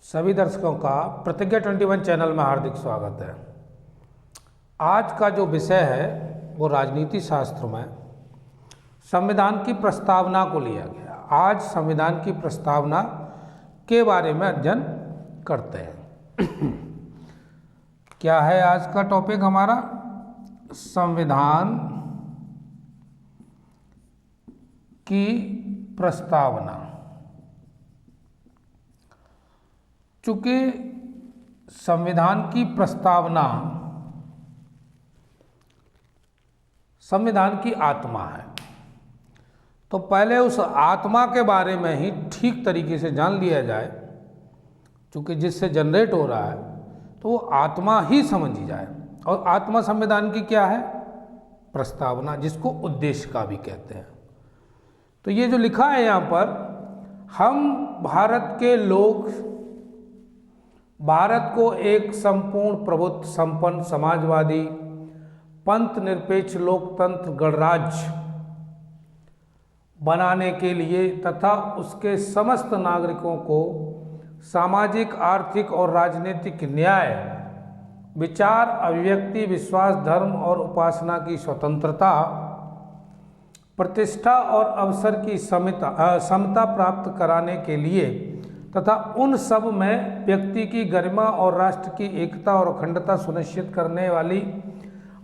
सभी दर्शकों का प्रतिज्ञा 21 चैनल में हार्दिक स्वागत है। आज का जो विषय है वो राजनीति शास्त्र में संविधान की प्रस्तावना को लिया गया। आज संविधान की प्रस्तावना के बारे में अध्ययन करते हैं। क्या है आज का टॉपिक हमारा? संविधान की प्रस्तावना। चूंकि संविधान की प्रस्तावना संविधान की आत्मा है, तो पहले उस आत्मा के बारे में ही ठीक तरीके से जान लिया जाए। चूंकि जिससे जनरेट हो रहा है तो वो आत्मा ही समझी जाए। और आत्मा संविधान की क्या है? प्रस्तावना, जिसको उद्देश्य का भी कहते हैं। तो ये जो लिखा है यहाँ पर, हम भारत के लोग भारत को एक संपूर्ण प्रभुत्व संपन्न समाजवादी पंथ निरपेक्ष लोकतंत्र गणराज्य बनाने के लिए तथा उसके समस्त नागरिकों को सामाजिक, आर्थिक और राजनीतिक न्याय, विचार, अभिव्यक्ति, विश्वास, धर्म और उपासना की स्वतंत्रता, प्रतिष्ठा और अवसर की समता प्राप्त कराने के लिए तथा उन सब में व्यक्ति की गरिमा और राष्ट्र की एकता और अखंडता सुनिश्चित करने वाली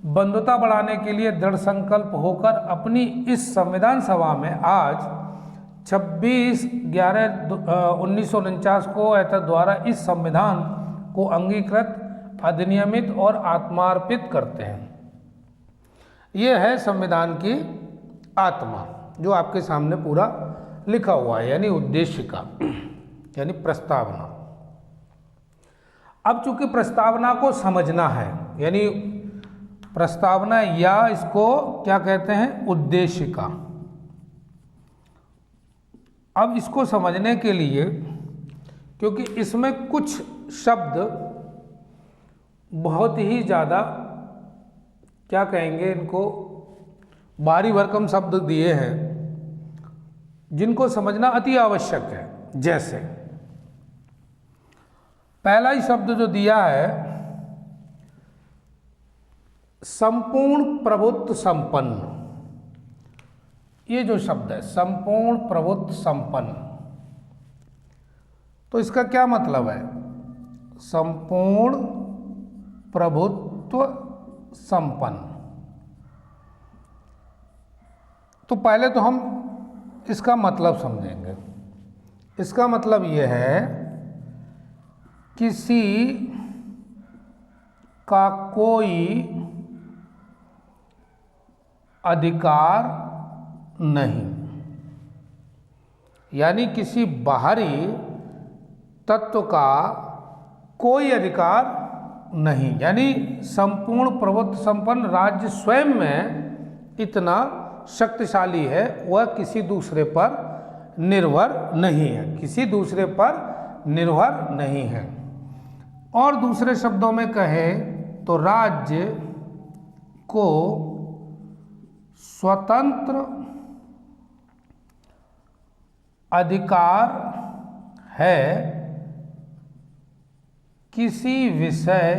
बंधुता बढ़ाने के लिए दृढ़ संकल्प होकर अपनी इस संविधान सभा में आज 26/11/1949 को ऐतर द्वारा इस संविधान को अंगीकृत, अधिनियमित और आत्मार्पित करते हैं। ये है संविधान की आत्मा, जो आपके सामने पूरा लिखा हुआ है, यानी उद्देश्य का, यानी प्रस्तावना। अब चूंकि प्रस्तावना को समझना है, यानी प्रस्तावना या इसको क्या कहते हैं? उद्देश्य का। अब इसको समझने के लिए, क्योंकि इसमें कुछ शब्द बहुत ही ज़्यादा क्या कहेंगे, इनको भारी भरकम शब्द दिए हैं जिनको समझना अति आवश्यक है। जैसे पहला ही शब्द जो दिया है, संपूर्ण प्रभुत्व संपन्न। ये जो शब्द है संपूर्ण प्रभुत्व संपन्न, तो इसका क्या मतलब है? संपूर्ण प्रभुत्व संपन्न। तो पहले तो हम इसका मतलब समझेंगे। इसका मतलब यह है, किसी का कोई अधिकार नहीं, यानी किसी बाहरी तत्व का कोई अधिकार नहीं। यानी संपूर्ण प्रभुत्व संपन्न राज्य स्वयं में इतना शक्तिशाली है, वह किसी दूसरे पर निर्भर नहीं है, किसी दूसरे पर निर्भर नहीं है। और दूसरे शब्दों में कहें तो राज्य को स्वतंत्र अधिकार है किसी विषय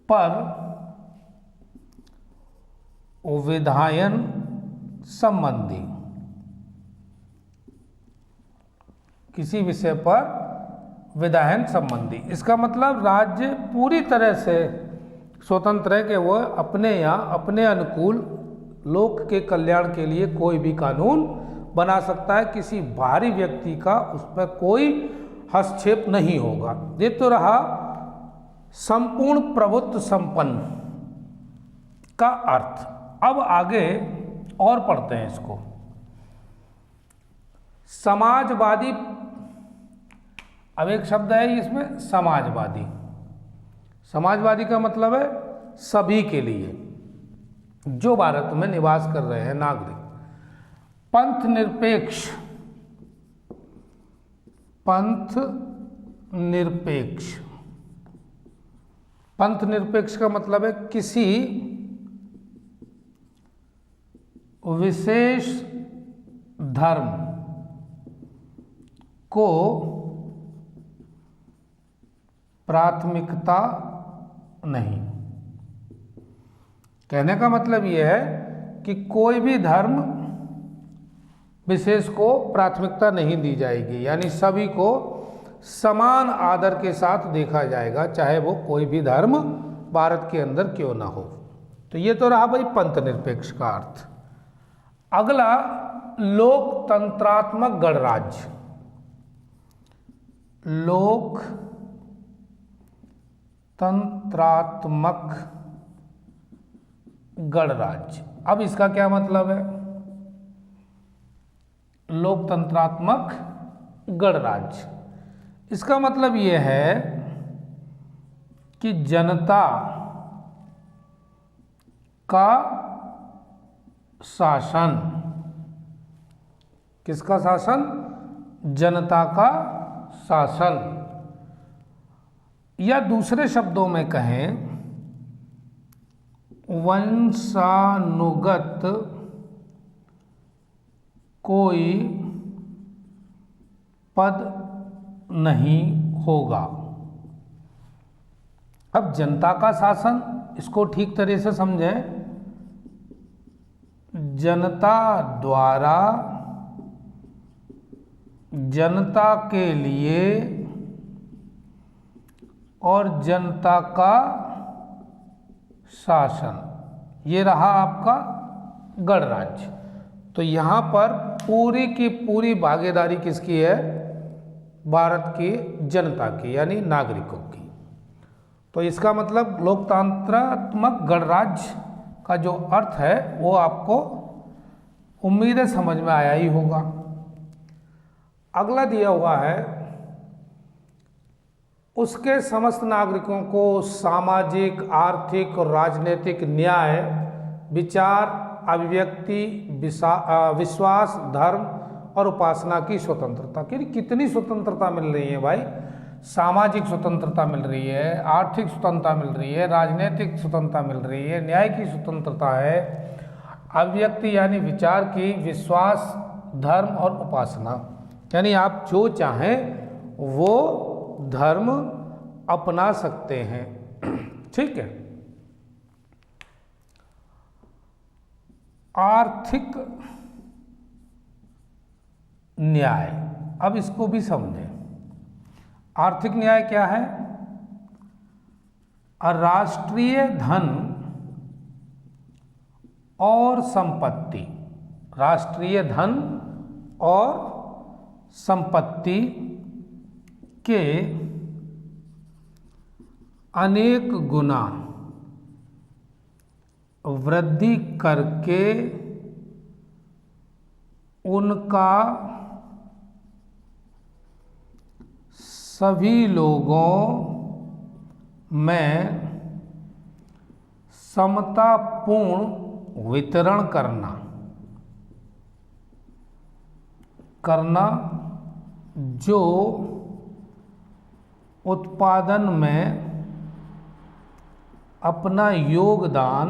पर विधायन संबंधी, किसी विषय पर विधायन संबंधी। इसका मतलब राज्य पूरी तरह से स्वतंत्र है कि वह अपने या अपने अनुकूल लोक के कल्याण के लिए कोई भी कानून बना सकता है। किसी बाहरी व्यक्ति का उस पर कोई हस्तक्षेप नहीं होगा। ये तो रहा संपूर्ण प्रभुत्व संपन्न का अर्थ। अब आगे और पढ़ते हैं इसको। समाजवादी, अब एक शब्द है इसमें समाजवादी। समाजवादी का मतलब है सभी के लिए जो भारत में निवास कर रहे हैं नागरिक। पंथ निरपेक्ष, पंथ निरपेक्ष, पंथ निरपेक्ष का मतलब है किसी विशेष धर्म को प्राथमिकता नहीं। कहने का मतलब यह है कि कोई भी धर्म विशेष को प्राथमिकता नहीं दी जाएगी, यानी सभी को समान आदर के साथ देखा जाएगा, चाहे वो कोई भी धर्म भारत के अंदर क्यों ना हो। तो ये तो रहा भाई पंथ निरपेक्ष का अर्थ। अगला लोकतंत्रात्मक गणराज्य। लोकतंत्रात्मक गणराज्य, अब इसका क्या मतलब है? लोकतंत्रात्मक गणराज्य, इसका मतलब यह है कि जनता का शासन, किसका शासन? जनता का शासन, या दूसरे शब्दों में कहें वंशानुगत कोई पद नहीं होगा। अब जनता का शासन, इसको ठीक तरह से समझें, जनता द्वारा जनता के लिए और जनता का शासन, ये रहा आपका गणराज्य। तो यहाँ पर पूरी की पूरी भागीदारी किसकी है? भारत की जनता की, यानी नागरिकों की। तो इसका मतलब लोकतंत्रात्मक गणराज्य का जो अर्थ है वो आपको उम्मीद है समझ में आया ही होगा। अगला दिया हुआ है, उसके समस्त नागरिकों को सामाजिक, आर्थिक और राजनीतिक न्याय, विचार, अभिव्यक्ति, विश्वास, धर्म और उपासना की स्वतंत्रता। कितनी स्वतंत्रता मिल रही है भाई? सामाजिक स्वतंत्रता मिल रही है, आर्थिक स्वतंत्रता मिल रही है, राजनीतिक स्वतंत्रता मिल रही है, न्याय की स्वतंत्रता है, अभिव्यक्ति यानी विचार की, विश्वास, धर्म और उपासना, यानी आप जो चाहें वो धर्म अपना सकते हैं। ठीक है। आर्थिक न्याय, अब इसको भी समझें। आर्थिक न्याय क्या है? राष्ट्रीय धन और संपत्ति, राष्ट्रीय धन और संपत्ति के अनेक गुना वृद्धि करके उनका सभी लोगों में समतापूर्ण वितरण करना जो उत्पादन में अपना योगदान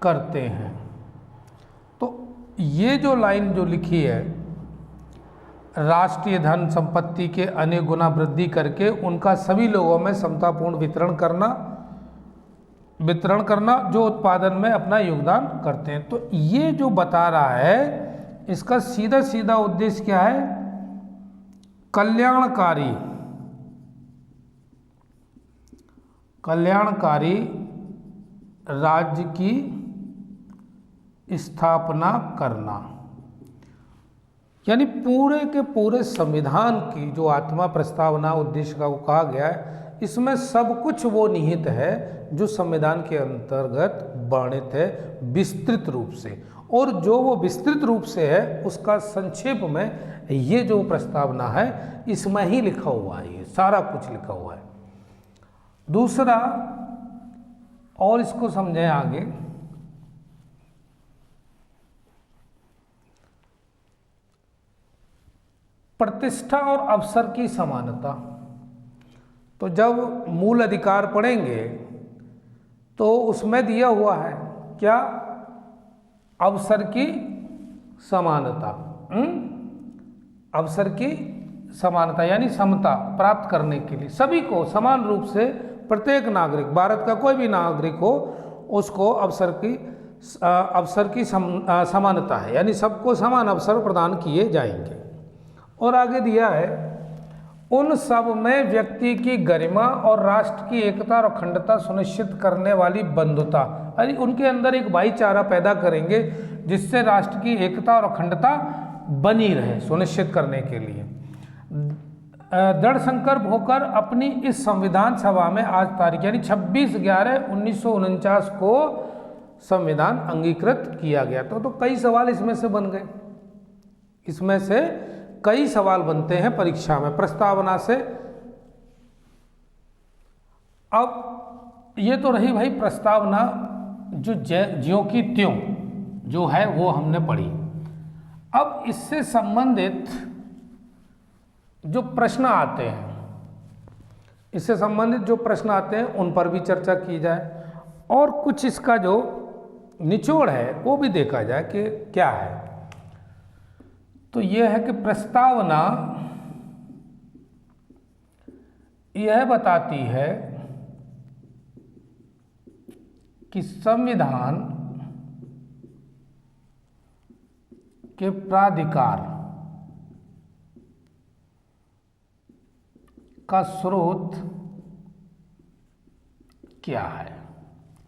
करते हैं। तो ये जो लाइन जो लिखी है, राष्ट्रीय धन संपत्ति के अनेक गुना वृद्धि करके उनका सभी लोगों में समतापूर्ण वितरण करना जो उत्पादन में अपना योगदान करते हैं। तो ये जो बता रहा है, इसका सीधा सीधा उद्देश्य क्या है? कल्याणकारी राज्य की स्थापना करना, यानी पूरे के पूरे संविधान की जो आत्मा, प्रस्तावना, उद्देश्य का वो कहा गया है, इसमें सब कुछ वो निहित है जो संविधान के अंतर्गत वर्णित है विस्तृत रूप से, और जो वो विस्तृत रूप से है उसका संक्षेप में ये जो प्रस्तावना है इसमें ही लिखा हुआ है, ये सारा कुछ लिखा हुआ है। दूसरा, और इसको समझें आगे, प्रतिष्ठा और अवसर की समानता। तो जब मूल अधिकार पढ़ेंगे तो उसमें दिया हुआ है क्या? अवसर की समानता। अवसर की समानता यानी समता प्राप्त करने के लिए सभी को समान रूप से, प्रत्येक नागरिक, भारत का कोई भी नागरिक हो, उसको अवसर की समानता है, यानी सबको समान अवसर प्रदान किए जाएंगे। और आगे दिया है उन सब में व्यक्ति की गरिमा और राष्ट्र की एकता और अखंडता सुनिश्चित करने वाली बंधुता, यानी उनके अंदर एक भाईचारा पैदा करेंगे जिससे राष्ट्र की एकता और अखंडता बनी रहे, सुनिश्चित करने के लिए दृढ़ संकल्प होकर अपनी इस संविधान सभा में आज तारीख यानी 26/11/1949 को संविधान अंगीकृत किया गया। तो कई सवाल इसमें से बन गए, इसमें से कई सवाल बनते हैं परीक्षा में प्रस्तावना से। अब ये तो रही भाई प्रस्तावना, जो ज्यों की त्यों जो है वो हमने पढ़ी। अब इससे संबंधित जो प्रश्न आते हैं, इससे संबंधित जो प्रश्न आते हैं उन पर भी चर्चा की जाए और कुछ इसका जो निचोड़ है वो भी देखा जाए कि क्या है। तो यह है कि प्रस्तावना यह बताती है कि संविधान के प्राधिकार का स्रोत क्या है।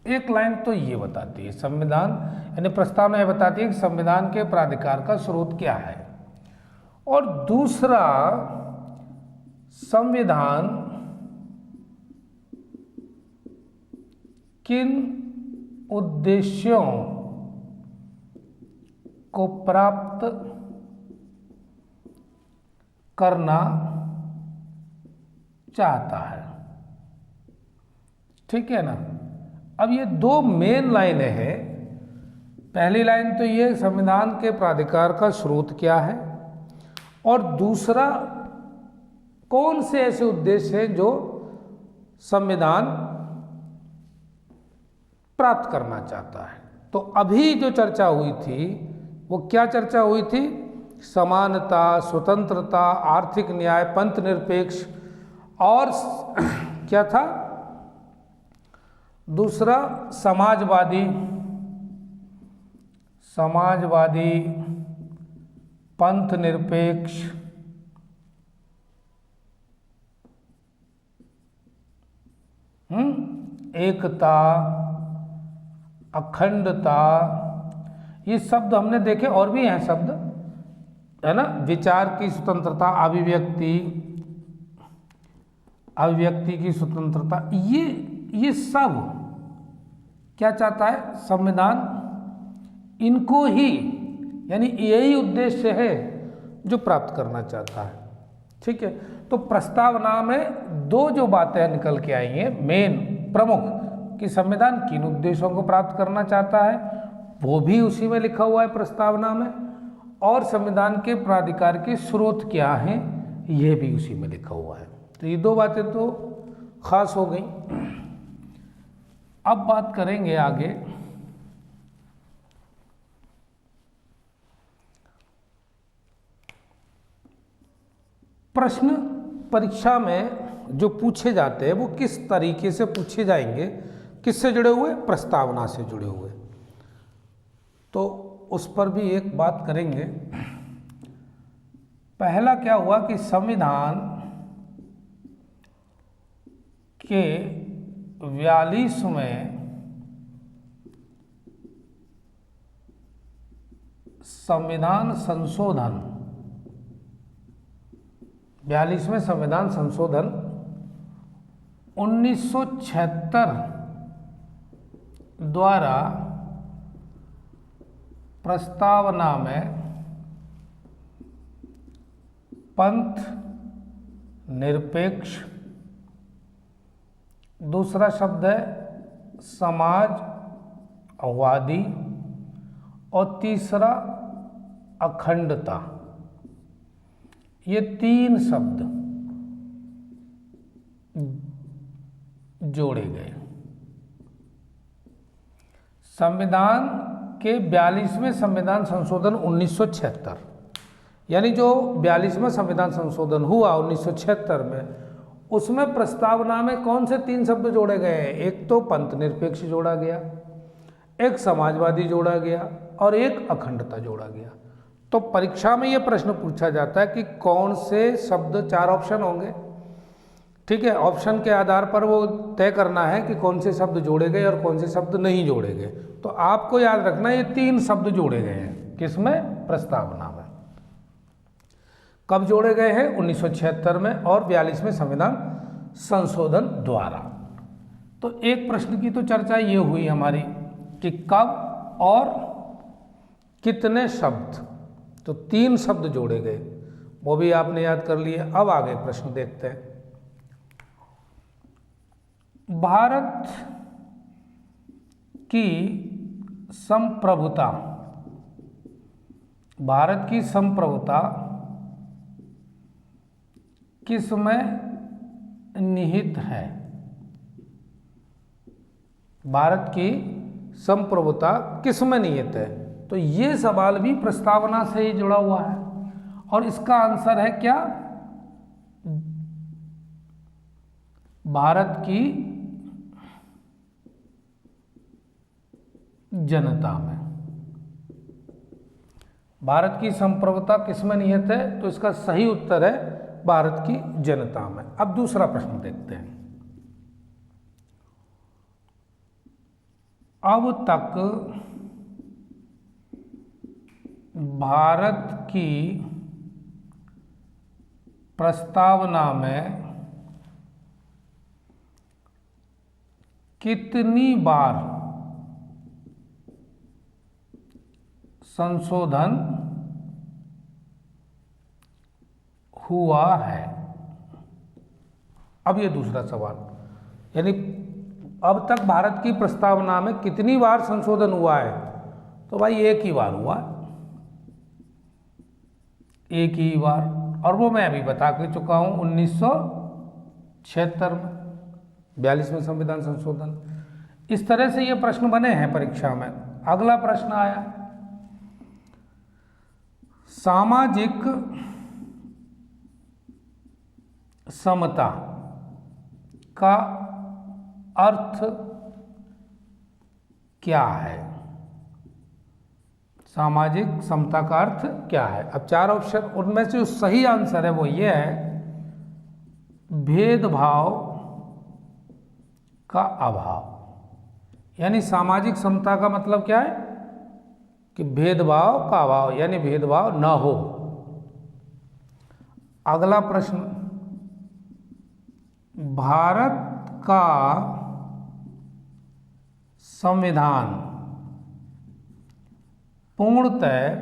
एक लाइन तो ये बताती है, संविधान यानी प्रस्तावना यह बताती है कि संविधान के प्राधिकार का स्रोत क्या है, और दूसरा संविधान किन उद्देश्यों को प्राप्त करना चाहता है। ठीक है ना। अब ये दो मेन लाइनें हैं। पहली लाइन तो ये संविधान के प्राधिकार का स्रोत क्या है, और दूसरा कौन से ऐसे उद्देश्य हैं जो संविधान प्राप्त करना चाहता है। तो अभी जो चर्चा हुई थी वो क्या चर्चा हुई थी, समानता, स्वतंत्रता, आर्थिक न्याय, पंथ निरपेक्ष, और क्या था दूसरा समाजवादी, पंथ निरपेक्ष, एकता, अखंडता, ये शब्द हमने देखे, और भी हैं शब्द, है ना। विचार की स्वतंत्रता, अभिव्यक्ति की स्वतंत्रता, ये सब क्या चाहता है संविधान, इनको ही, यानी यही उद्देश्य है जो प्राप्त करना चाहता है। ठीक है। तो प्रस्तावना में दो जो बातें निकल के आई हैं मेन प्रमुख, कि संविधान किन उद्देश्यों को प्राप्त करना चाहता है वो भी उसी में लिखा हुआ है प्रस्तावना में, और संविधान के प्राधिकार के स्रोत क्या हैं ये भी उसी में लिखा हुआ है। तो ये दो बातें तो खास हो गई। अब बात करेंगे आगे प्रश्न परीक्षा में जो पूछे जाते हैं वो किस तरीके से पूछे जाएंगे, किससे जुड़े हुए, प्रस्तावना से जुड़े हुए। तो उस पर भी एक बात करेंगे। पहला क्या हुआ कि संविधान के 42वें संविधान संशोधन, 42वें संविधान संशोधन 1976 द्वारा प्रस्तावना में पंथ निरपेक्ष, दूसरा शब्द है समाजवादी, और तीसरा अखंडता, ये तीन शब्द जोड़े गए। संविधान के 42वें संविधान संशोधन 1976, यानी जो 42वां संविधान संशोधन हुआ 1976 में, उसमें प्रस्तावना में कौन से 3 शब्द जोड़े गए हैं? एक तो पंथ निरपेक्ष जोड़ा गया, एक समाजवादी जोड़ा गया और एक अखंडता जोड़ा गया। तो परीक्षा में यह प्रश्न पूछा जाता है कि कौन से शब्द, 4 ऑप्शन होंगे, ठीक है, ऑप्शन के आधार पर वो तय करना है कि कौन से शब्द जोड़े गए और कौन से शब्द नहीं जोड़े गए। तो आपको याद रखना ये 3 शब्द जोड़े गए हैं, किसमें? प्रस्तावना में। कब जोड़े गए हैं? 1976 में और 42वें संविधान संशोधन द्वारा। तो एक प्रश्न की तो चर्चा ये हुई हमारी कि कब और कितने शब्द, तो 3 शब्द जोड़े गए, वो भी आपने याद कर लिए। अब आगे प्रश्न देखते हैं। भारत की संप्रभुता, भारत की संप्रभुता किसमें निहित है? भारत की संप्रभुता किसमें निहित है? तो ये सवाल भी प्रस्तावना से ही जुड़ा हुआ है और इसका आंसर है क्या? भारत की जनता में। भारत की संप्रभुता किसमें निहित है? तो इसका सही उत्तर है भारत की जनता में। अब दूसरा प्रश्न देखते हैं। अब तक भारत की प्रस्तावना में कितनी बार संशोधन हुआ है? अब ये दूसरा सवाल, यानी अब तक भारत की प्रस्तावना में कितनी बार संशोधन हुआ है? तो भाई एक ही बार हुआ, एक ही बार, और वो मैं अभी बता के चुका हूं 1976 में 42वें संविधान संशोधन। इस तरह से ये प्रश्न बने हैं परीक्षा में। अगला प्रश्न आया, सामाजिक समता का अर्थ क्या है? सामाजिक समता का अर्थ क्या है? अब 4 ऑप्शन, उनमें से जो सही आंसर है वो ये है, भेदभाव का अभाव। यानी सामाजिक समता का मतलब क्या है? कि भेदभाव का अभाव, यानी भेदभाव न हो। अगला प्रश्न, भारत का संविधान पूर्णतः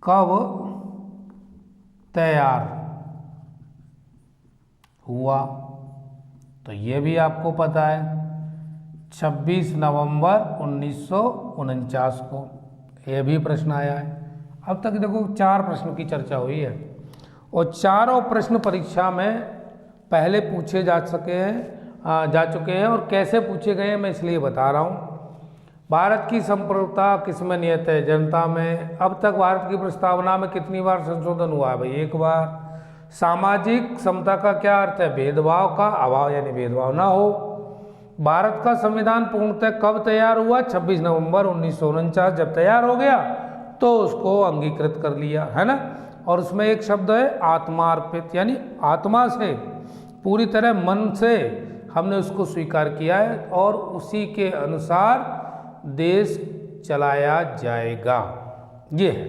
कब तैयार हुआ? तो ये भी आपको पता है, 26 नवंबर 1949 को। यह भी प्रश्न आया है। अब तक देखो 4 प्रश्न की चर्चा हुई है और चारों प्रश्न परीक्षा में पहले पूछे जा चुके हैं और कैसे पूछे गए हैं मैं इसलिए बता रहा हूँ। भारत की संप्रभुता किसमें निहित है? जनता में। अब तक भारत की प्रस्तावना में कितनी बार संशोधन हुआ है? भाई एक बार। सामाजिक समता का क्या अर्थ है? भेदभाव का अभाव, यानी भेदभाव ना हो। भारत का संविधान पूर्णतः कब तैयार हुआ? 26 नवंबर 1949। जब तैयार हो गया तो उसको अंगीकृत कर लिया, है ना। और उसमें एक शब्द है आत्मार्पित, यानी आत्मा से, पूरी तरह मन से हमने उसको स्वीकार किया है और उसी के अनुसार देश चलाया जाएगा। ये है।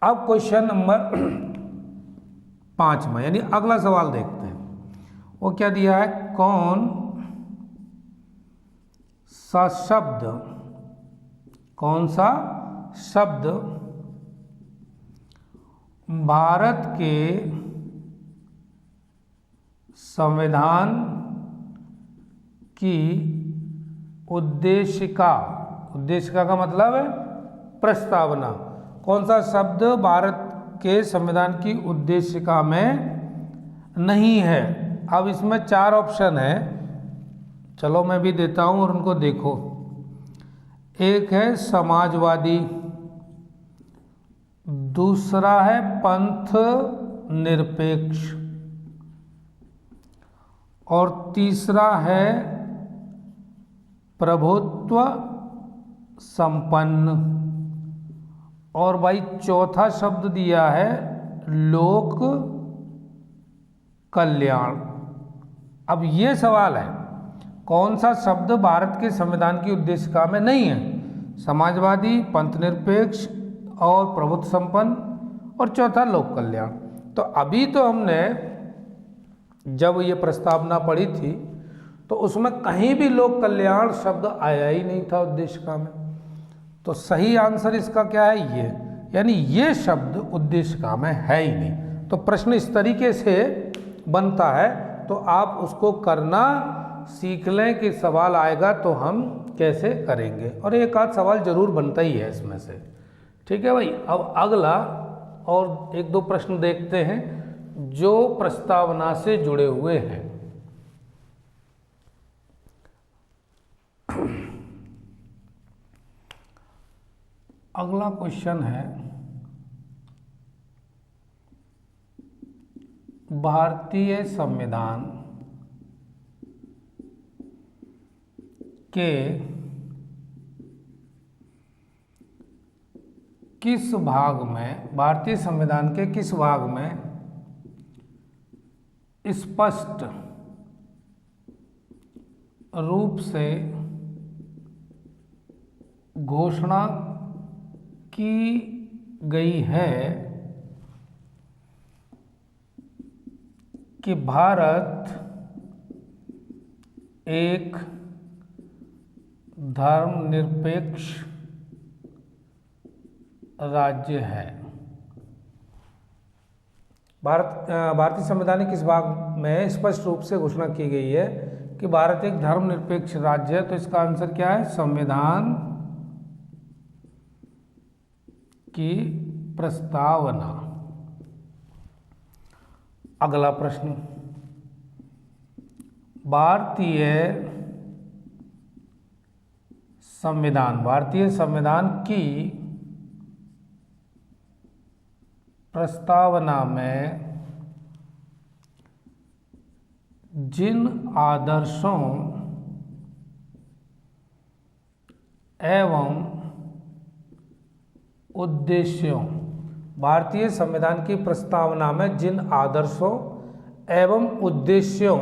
अब क्वेश्चन नंबर 5 में, यानी अगला सवाल देखते हैं। वो क्या दिया है? कौन सा शब्द भारत के संविधान की उद्देशिका का मतलब है प्रस्तावना, कौन सा शब्द भारत के संविधान की उद्देशिका में नहीं है? अब इसमें 4 ऑप्शन है, चलो मैं भी देता हूं और उनको देखो। एक है समाजवादी, दूसरा है पंथ निरपेक्ष और तीसरा है प्रभुत्व संपन्न। और भाई चौथा शब्द दिया है लोक कल्याण। अब ये सवाल है कौन सा शब्द भारत के संविधान की उद्देशिका में नहीं है? समाजवादी, पंथ निरपेक्ष और प्रभुत्व संपन्न और चौथा लोक कल्याण। तो अभी तो हमने जब ये प्रस्तावना पढ़ी थी तो उसमें कहीं भी लोक कल्याण शब्द आया ही नहीं था उद्देशिका में। तो सही आंसर इसका क्या है? ये, यानी ये शब्द उद्देशिका में है ही नहीं। तो प्रश्न इस तरीके से बनता है, तो आप उसको करना सीख लें कि सवाल आएगा तो हम कैसे करेंगे, और एक आध सवाल जरूर बनता ही है इसमें से। ठीक है भाई। अब अगला और एक दो प्रश्न देखते हैं जो प्रस्तावना से जुड़े हुए हैं। अगला क्वेश्चन है, भारतीय संविधान के किस भाग में, भारतीय संविधान के किस भाग में स्पष्ट रूप से घोषणा की गई है कि भारत एक धर्मनिरपेक्ष राज्य है? भारतीय संविधान के किस भाग में स्पष्ट रूप से घोषणा की गई है कि भारत एक धर्मनिरपेक्ष राज्य है? तो इसका आंसर क्या है? संविधान की प्रस्तावना। अगला प्रश्न, भारतीय संविधान की प्रस्तावना में जिन आदर्शों एवं उद्देश्यों, भारतीय संविधान की प्रस्तावना में जिन आदर्शों एवं उद्देश्यों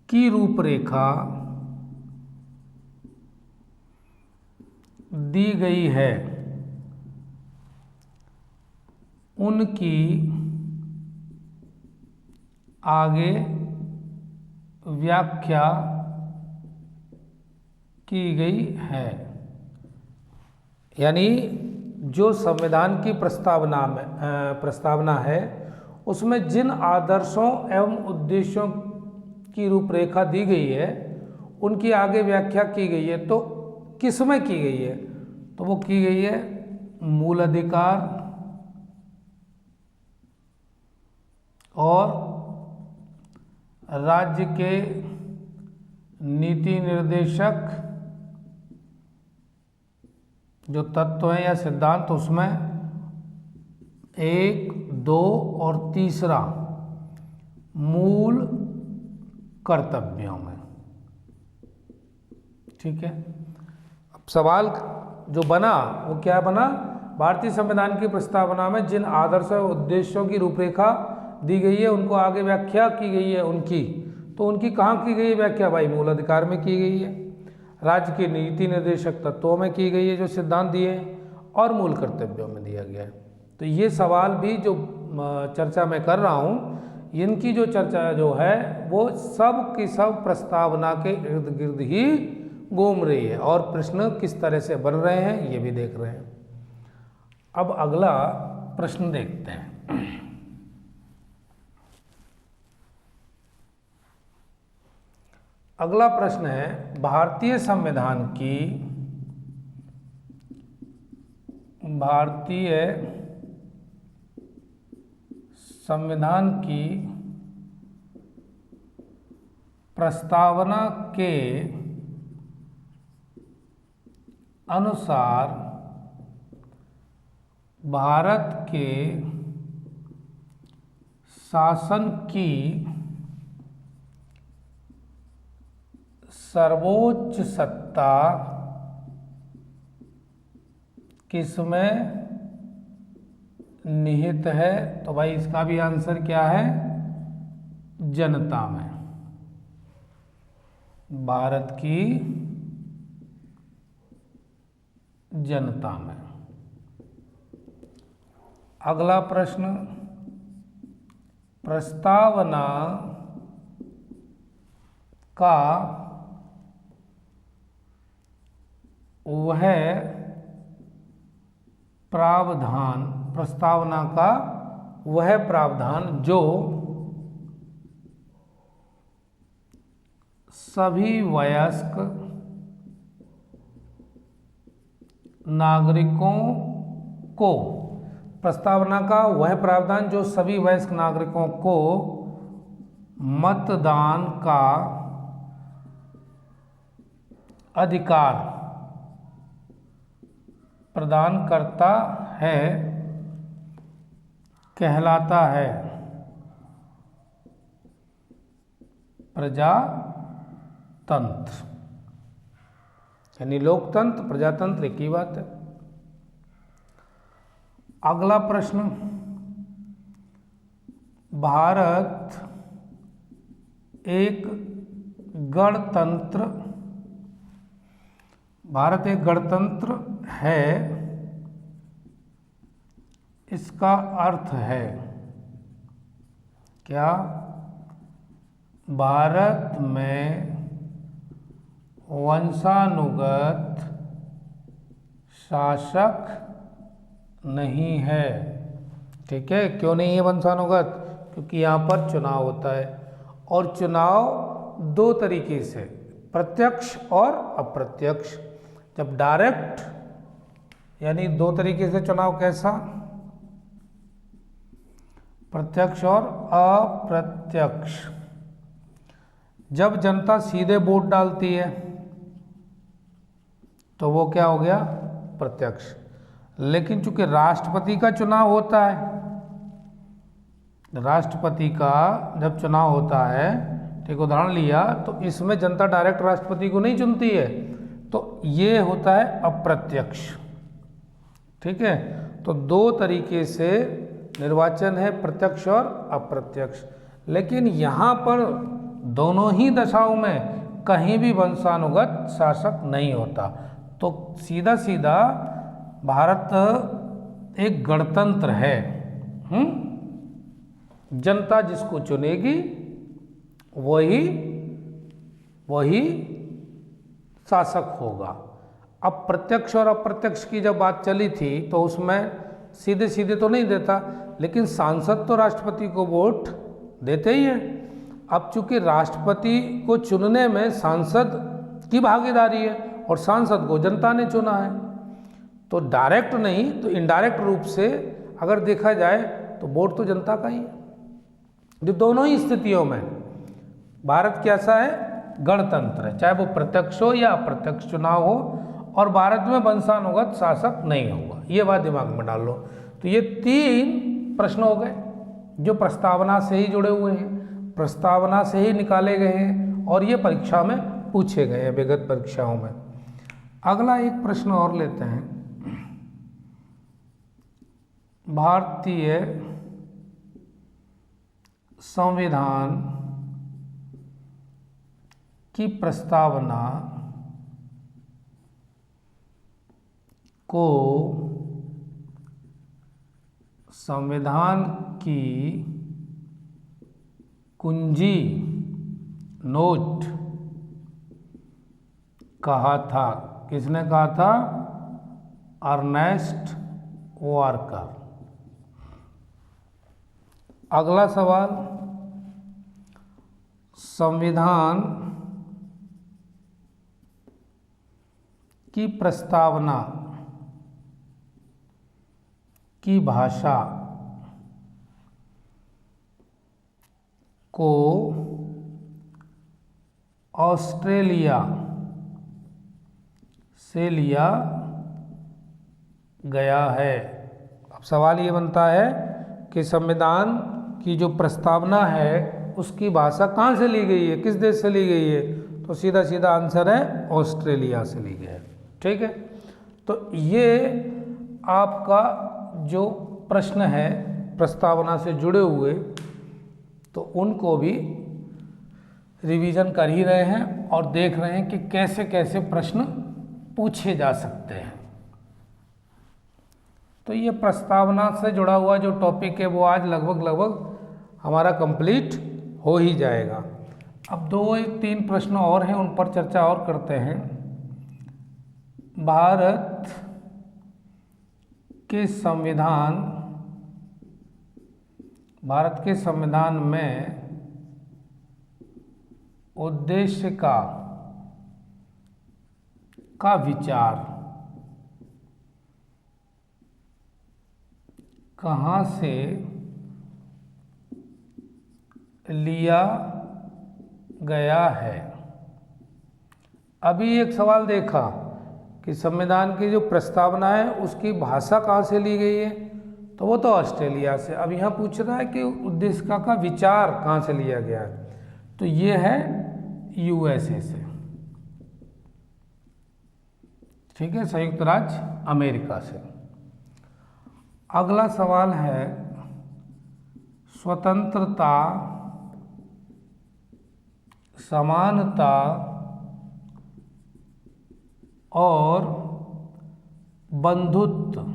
की रूपरेखा दी गई है उनकी आगे व्याख्या की गई है। यानी जो संविधान की प्रस्तावना है उसमें जिन आदर्शों एवं उद्देश्यों की रूपरेखा दी गई है उनकी आगे व्याख्या की गई है। तो किस में की गई है? तो वो की गई है मूल अधिकार और राज्य के नीति निर्देशक जो तत्व हैं या सिद्धांत, उसमें 1, 2 और तीसरा मूल कर्तव्यों में। ठीक है। अब सवाल जो बना वो क्या बना? भारतीय संविधान की प्रस्तावना में जिन आदर्श और उद्देश्यों की रूपरेखा दी गई है उनको आगे व्याख्या की गई है उनकी। तो उनकी कहाँ की गई है व्याख्या? भाई मूल अधिकार में की गई है, राज्य के नीति निर्देशक तत्वों में की गई है जो सिद्धांत दिए हैं, और मूल कर्तव्यों में दिया गया है। तो ये सवाल भी जो चर्चा मैं कर रहा हूँ, इनकी जो चर्चा जो है वो सब की सब प्रस्तावना के इर्द गिर्द ही घूम रही है, और प्रश्न किस तरह से बन रहे हैं ये भी देख रहे हैं। अब अगला प्रश्न देखते हैं। अगला प्रश्न है, भारतीय संविधान की प्रस्तावना के अनुसार भारत के शासन की सर्वोच्च सत्ता किसमें निहित है? तो भाई इसका भी आंसर क्या है? जनता में। भारत की जनता में। अगला प्रश्न, प्रस्तावना का वह प्रावधान, प्रस्तावना का वह प्रावधान जो सभी वयस्क नागरिकों को, प्रस्तावना का वह प्रावधान जो सभी वयस्क नागरिकों को मतदान का अधिकार प्रदान करता है कहलाता है प्रजातंत्र। यानी लोकतंत्र प्रजातंत्र एक ही बात है। अगला प्रश्न, भारत एक गणतंत्र, भारत एक गणतंत्र है, इसका अर्थ है क्या? भारत में वंशानुगत शासक नहीं है। ठीक है, क्यों नहीं है वंशानुगत? क्योंकि यहाँ पर चुनाव होता है और चुनाव दो तरीके से, प्रत्यक्ष और अप्रत्यक्ष। जब डायरेक्ट यानी दो तरीके से चुनाव, कैसा? प्रत्यक्ष और अप्रत्यक्ष। जब जनता सीधे वोट डालती है तो वो क्या हो गया? प्रत्यक्ष। लेकिन चूंकि राष्ट्रपति का चुनाव होता है, राष्ट्रपति का जब चुनाव होता है, ठीक, उदाहरण लिया, तो इसमें जनता डायरेक्ट राष्ट्रपति को नहीं चुनती है, तो ये होता है अप्रत्यक्ष। ठीक है, तो दो तरीके से निर्वाचन है, प्रत्यक्ष और अप्रत्यक्ष। लेकिन यहाँ पर दोनों ही दशाओं में कहीं भी वंशानुगत शासक नहीं होता। तो सीधा सीधा भारत एक गणतंत्र है। जनता जिसको चुनेगी वही शासक होगा। अब प्रत्यक्ष और अप्रत्यक्ष की जब बात चली थी तो उसमें सीधे सीधे तो नहीं देता, लेकिन सांसद तो राष्ट्रपति को वोट देते ही हैं। अब चूंकि राष्ट्रपति को चुनने में सांसद की भागीदारी है और सांसद को जनता ने चुना है, तो डायरेक्ट नहीं तो इनडायरेक्ट रूप से अगर देखा जाए तो वोट तो जनता का ही है। जो दोनों ही स्थितियों में भारत कैसा है? गणतंत्र है, चाहे वो प्रत्यक्ष हो या अप्रत्यक्ष चुनाव हो, और भारत में वंशानुगत शासक नहीं होगा। ये बात दिमाग में डाल लो। तो ये 3 प्रश्न हो गए जो प्रस्तावना से ही जुड़े हुए हैं, प्रस्तावना से ही निकाले गए हैं और ये परीक्षा में पूछे गए हैं, विगत परीक्षाओं में। अगला एक प्रश्न और लेते हैं। भारतीय संविधान की प्रस्तावना को संविधान की कुंजी नोट कहा था। किसने कहा था? अर्नेस्ट वारकर। अगला सवाल, संविधान की प्रस्तावना की भाषा को ऑस्ट्रेलिया से लिया गया है। अब सवाल ये बनता है कि संविधान की जो प्रस्तावना है उसकी भाषा कहाँ से ली गई है, किस देश से ली गई है, तो सीधा सीधा आंसर है ऑस्ट्रेलिया से ली गई है। ठीक है, तो ये आपका जो प्रश्न है प्रस्तावना से जुड़े हुए, तो उनको भी रिवीजन कर ही रहे हैं और देख रहे हैं कि कैसे कैसे प्रश्न पूछे जा सकते हैं। तो ये प्रस्तावना से जुड़ा हुआ जो टॉपिक है वो आज लगभग हमारा कंप्लीट हो ही जाएगा। अब 2-3 प्रश्न और हैं, उन पर चर्चा और करते हैं। भारत के संविधान में उद्देश्य का विचार कहाँ से लिया गया है। अभी एक सवाल देखा कि संविधान की जो प्रस्तावना है उसकी भाषा कहाँ से ली गई है, तो वो तो ऑस्ट्रेलिया से। अब यहाँ पूछ रहा है कि उद्देश्य का विचार कहाँ से लिया गया है, तो ये है यूएसए से। ठीक है, संयुक्त राज्य अमेरिका से। अगला सवाल है स्वतंत्रता, समानता और बंधुत्व,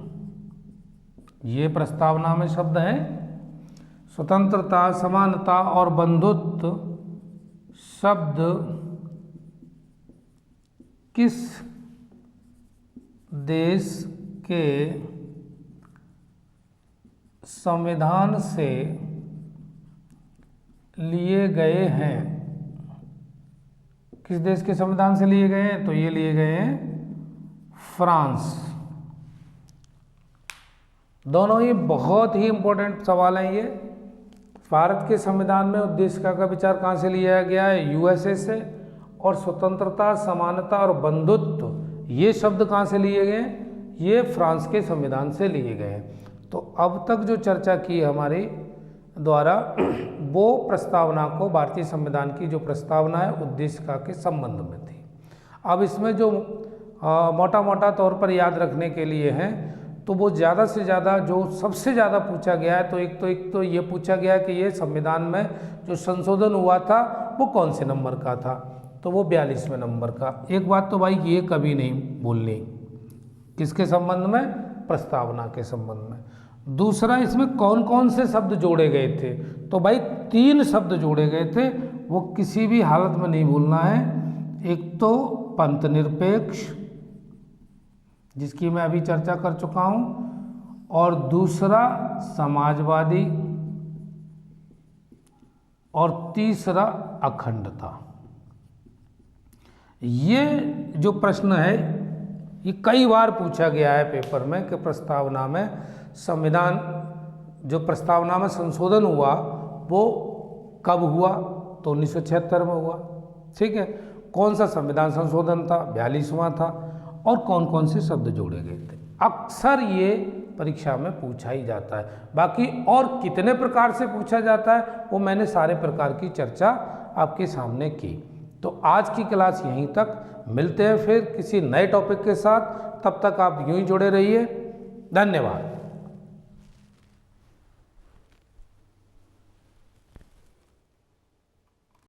ये प्रस्तावना में शब्द हैं। स्वतंत्रता, समानता और बंधुत्व शब्द किस देश के संविधान से लिए गए हैं? किस देश के संविधान से लिए गए हैं, तो ये लिए गए हैं फ्रांस। दोनों ही बहुत ही इंपॉर्टेंट सवाल हैं ये। भारत के संविधान में उद्देश्य का विचार कहाँ से लिया गया है, यूएसए से। और स्वतंत्रता, समानता और बंधुत्व ये शब्द कहाँ से लिए गए, ये फ्रांस के संविधान से लिए गए हैं। तो अब तक जो चर्चा की हमारे द्वारा वो प्रस्तावना को, भारतीय संविधान की जो प्रस्तावना है उद्देशिका के संबंध में थी। अब इसमें जो मोटा मोटा तौर पर याद रखने के लिए हैं, तो वो ज़्यादा से ज़्यादा जो सबसे ज़्यादा पूछा गया है, तो एक तो ये पूछा गया कि ये संविधान में जो संशोधन हुआ था वो कौन से नंबर का था, तो वो 42वें नंबर का। एक बात तो भाई ये कभी नहीं भूलनी, किसके संबंध में, प्रस्तावना के संबंध में। दूसरा, इसमें कौन कौन से शब्द जोड़े गए थे, तो भाई 3 शब्द जोड़े गए थे, वो किसी भी हालत में नहीं भूलना है। एक तो पंथ निरपेक्ष, जिसकी मैं अभी चर्चा कर चुका हूँ, और दूसरा समाजवादी, और तीसरा अखंडता। ये जो प्रश्न है ये कई बार पूछा गया है पेपर में कि प्रस्तावना में संविधान, जो प्रस्तावना में संशोधन हुआ वो कब हुआ, तो 1976 में हुआ। ठीक है, कौन सा संविधान संशोधन था, 42वां था, और कौन कौन से शब्द जोड़े गए थे। अक्सर ये परीक्षा में पूछा ही जाता है। बाकी और कितने प्रकार से पूछा जाता है वो मैंने सारे प्रकार की चर्चा आपके सामने की। तो आज की क्लास यहीं तक, मिलते हैं फिर किसी नए टॉपिक के साथ। तब तक आप यूं ही जुड़े रहिए। धन्यवाद।